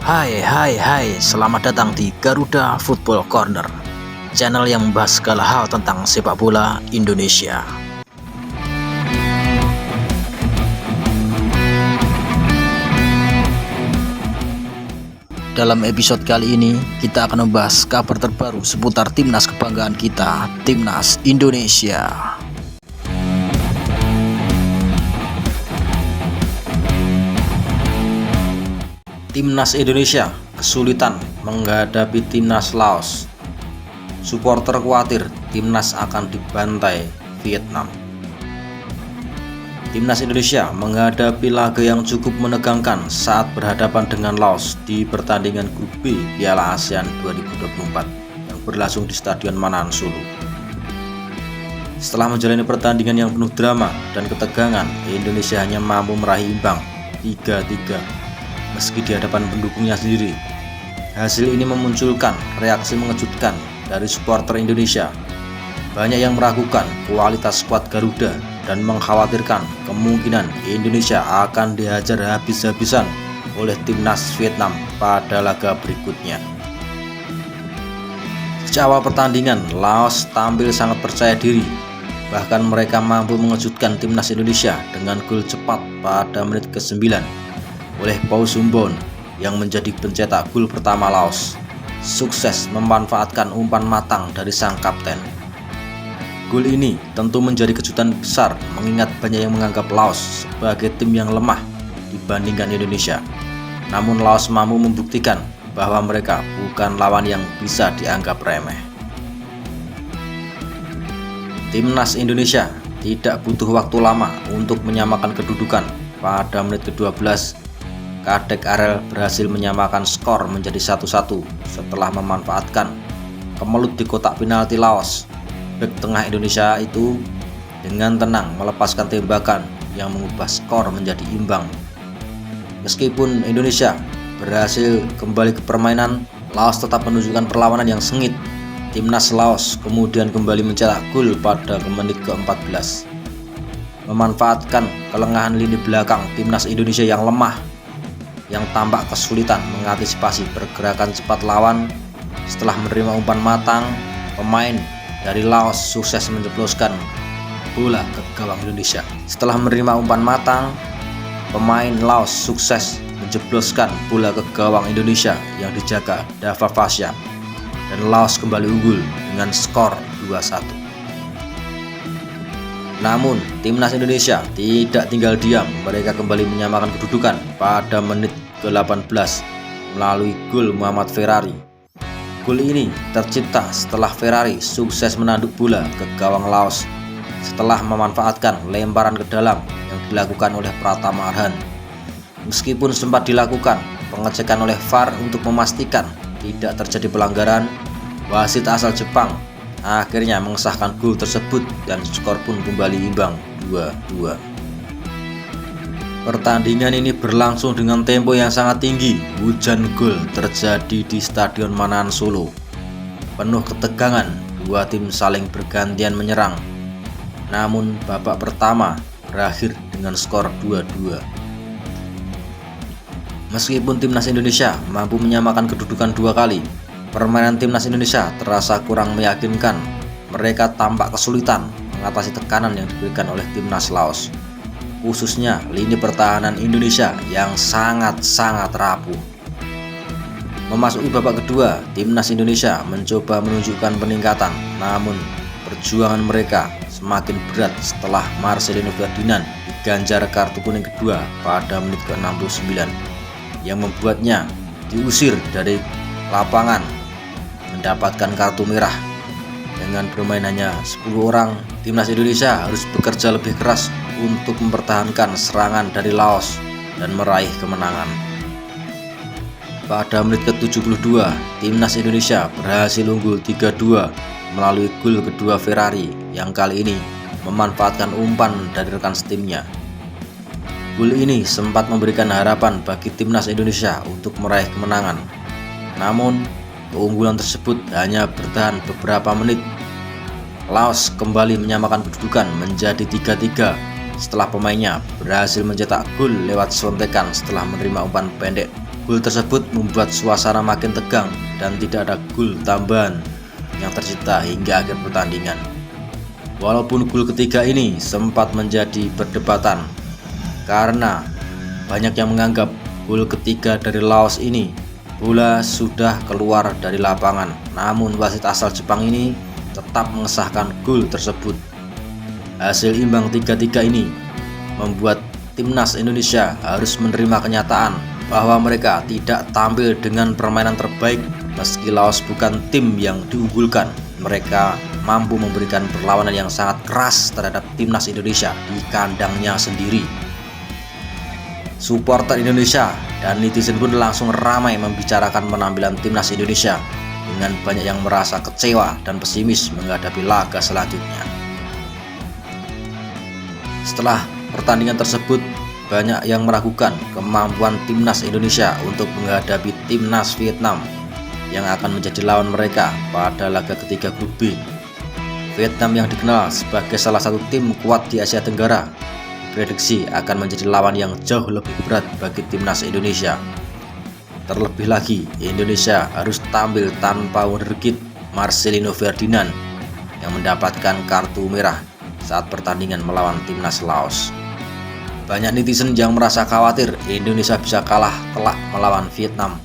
Hai, selamat datang di Garuda Football Corner, channel yang membahas segala hal tentang sepak bola Indonesia. Dalam episode kali ini, kita akan membahas kabar terbaru seputar timnas kebanggaan kita, Timnas Indonesia. Timnas Indonesia kesulitan menghadapi Timnas Laos. Supporter khawatir Timnas akan dibantai Vietnam. Timnas Indonesia menghadapi laga yang cukup menegangkan saat berhadapan dengan Laos di pertandingan grup B Piala ASEAN 2024 yang berlangsung di Stadion Manahan Solo. Setelah menjalani pertandingan yang penuh drama dan ketegangan, Indonesia hanya mampu meraih imbang 3-3 meski di hadapan pendukungnya sendiri. Hasil ini memunculkan reaksi mengejutkan dari supporter Indonesia. Banyak yang meragukan kualitas skuad Garuda dan mengkhawatirkan kemungkinan Indonesia akan dihajar habis-habisan oleh timnas Vietnam pada laga berikutnya. Sejak awal pertandingan, Laos tampil sangat percaya diri. Bahkan mereka mampu mengejutkan timnas Indonesia dengan gol cepat pada menit ke-9 oleh Paul Sumbon yang menjadi pencetak gol pertama Laos. Sukses memanfaatkan umpan matang dari sang kapten. Gol ini tentu menjadi kejutan besar mengingat banyak yang menganggap Laos sebagai tim yang lemah dibandingkan Indonesia. Namun Laos mampu membuktikan bahwa mereka bukan lawan yang bisa dianggap remeh. Timnas Indonesia tidak butuh waktu lama untuk menyamakan kedudukan. Pada menit ke-12, Kadek Arel berhasil menyamakan skor menjadi 1-1 setelah memanfaatkan kemelut di kotak penalti Laos. Bek tengah Indonesia itu dengan tenang melepaskan tembakan yang mengubah skor menjadi imbang. Meskipun Indonesia berhasil kembali ke permainan, Laos tetap menunjukkan perlawanan yang sengit. Timnas Laos kemudian kembali mencetak gol pada menit ke-14. Memanfaatkan kelengahan lini belakang Timnas Indonesia yang lemah, yang tampak kesulitan mengantisipasi pergerakan cepat lawan. Setelah menerima umpan matang, pemain dari Laos sukses menjebloskan bola ke gawang Indonesia. Setelah menerima umpan matang, pemain Laos sukses menjebloskan bola ke gawang Indonesia yang dijaga Dava Fasya, dan Laos kembali unggul dengan skor 2-1. Namun, timnas Indonesia tidak tinggal diam. Mereka kembali menyamakan kedudukan pada menit ke-18 melalui gol Muhammad Ferrari. Gol ini tercipta setelah Ferrari sukses menanduk bola ke gawang Laos setelah memanfaatkan lemparan ke dalam yang dilakukan oleh Pratama Arhan. Meskipun sempat dilakukan pengecekan oleh VAR untuk memastikan tidak terjadi pelanggaran, wasit asal Jepang akhirnya mengesahkan gol tersebut dan skor pun kembali imbang 2-2. Pertandingan ini berlangsung dengan tempo yang sangat tinggi. Hujan gol terjadi di Stadion Manahan Solo. Penuh ketegangan, dua tim saling bergantian menyerang. Namun babak pertama berakhir dengan skor 2-2. Meskipun timnas Indonesia mampu menyamakan kedudukan dua kali, permainan timnas Indonesia terasa kurang meyakinkan. Mereka tampak kesulitan mengatasi tekanan yang diberikan oleh timnas Laos, khususnya lini pertahanan Indonesia yang sangat rapuh. Memasuki babak kedua, timnas Indonesia mencoba menunjukkan peningkatan, namun perjuangan mereka semakin berat setelah Marcelino Ferdinand diganjar kartu kuning kedua pada menit ke-69 yang membuatnya diusir dari lapangan, mendapatkan kartu merah. Dengan bermain hanya 10 orang, timnas Indonesia harus bekerja lebih keras untuk mempertahankan serangan dari Laos dan meraih kemenangan. Pada menit ke-72, timnas Indonesia berhasil unggul 3-2 melalui gol kedua Ferrari yang kali ini memanfaatkan umpan dari rekan setimnya. Gol ini sempat memberikan harapan bagi timnas Indonesia untuk meraih kemenangan. Namun, keunggulan tersebut hanya bertahan beberapa menit. Laos kembali menyamakan kedudukan menjadi 3-3 setelah pemainnya berhasil mencetak gol lewat sontekan setelah menerima umpan pendek Gol tersebut membuat suasana makin tegang dan tidak ada gol tambahan yang tercipta hingga akhir pertandingan. Walaupun gol ketiga ini sempat menjadi perdebatan karena banyak yang menganggap gol ketiga dari Laos ini bola sudah keluar dari lapangan, namun wasit asal Jepang ini tetap mengesahkan gol tersebut. Hasil imbang 3-3 ini membuat timnas Indonesia harus menerima kenyataan bahwa mereka tidak tampil dengan permainan terbaik. Meski Laos bukan tim yang diunggulkan, mereka mampu memberikan perlawanan yang sangat keras terhadap timnas Indonesia di kandangnya sendiri. Supporter Indonesia dan netizen pun langsung ramai membicarakan penampilan timnas Indonesia dengan banyak yang merasa kecewa dan pesimis menghadapi laga selanjutnya. Setelah pertandingan tersebut, banyak yang meragukan kemampuan timnas Indonesia untuk menghadapi timnas Vietnam yang akan menjadi lawan mereka pada laga ketiga grup B. Vietnam yang dikenal sebagai salah satu tim kuat di Asia Tenggara diprediksi akan menjadi lawan yang jauh lebih berat bagi timnas Indonesia. Terlebih lagi, Indonesia harus tampil tanpa wonderkid Marcelino Ferdinand yang mendapatkan kartu merah saat pertandingan melawan timnas Laos. Banyak netizen yang merasa khawatir Indonesia bisa kalah telak melawan Vietnam.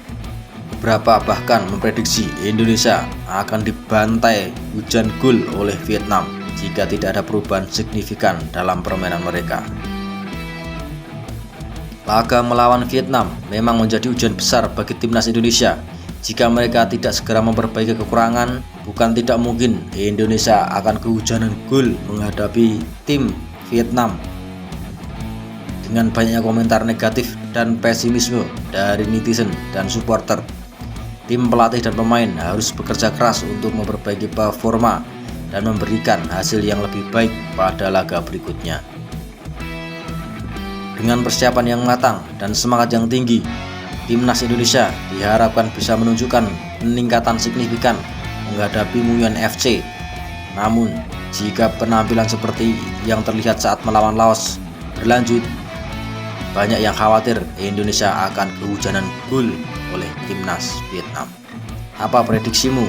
Beberapa bahkan memprediksi Indonesia akan dibantai hujan gol oleh Vietnam jika tidak ada perubahan signifikan dalam permainan mereka. Laga melawan Vietnam memang menjadi ujian besar bagi timnas Indonesia. Jika mereka tidak segera memperbaiki kekurangan, bukan tidak mungkin Indonesia akan kehujanan gol menghadapi tim Vietnam. Dengan banyaknya komentar negatif dan pesimisme dari netizen dan supporter, tim pelatih dan pemain harus bekerja keras untuk memperbaiki performa dan memberikan hasil yang lebih baik pada laga berikutnya. Dengan persiapan yang matang dan semangat yang tinggi, timnas Indonesia diharapkan bisa menunjukkan peningkatan signifikan menghadapi Muyuan FC. Namun, jika penampilan seperti yang terlihat saat melawan Laos berlanjut, banyak yang khawatir Indonesia akan kehujanan gol oleh timnas Vietnam. Apa prediksimu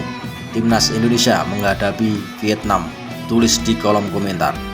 timnas Indonesia menghadapi Vietnam? Tulis di kolom komentar.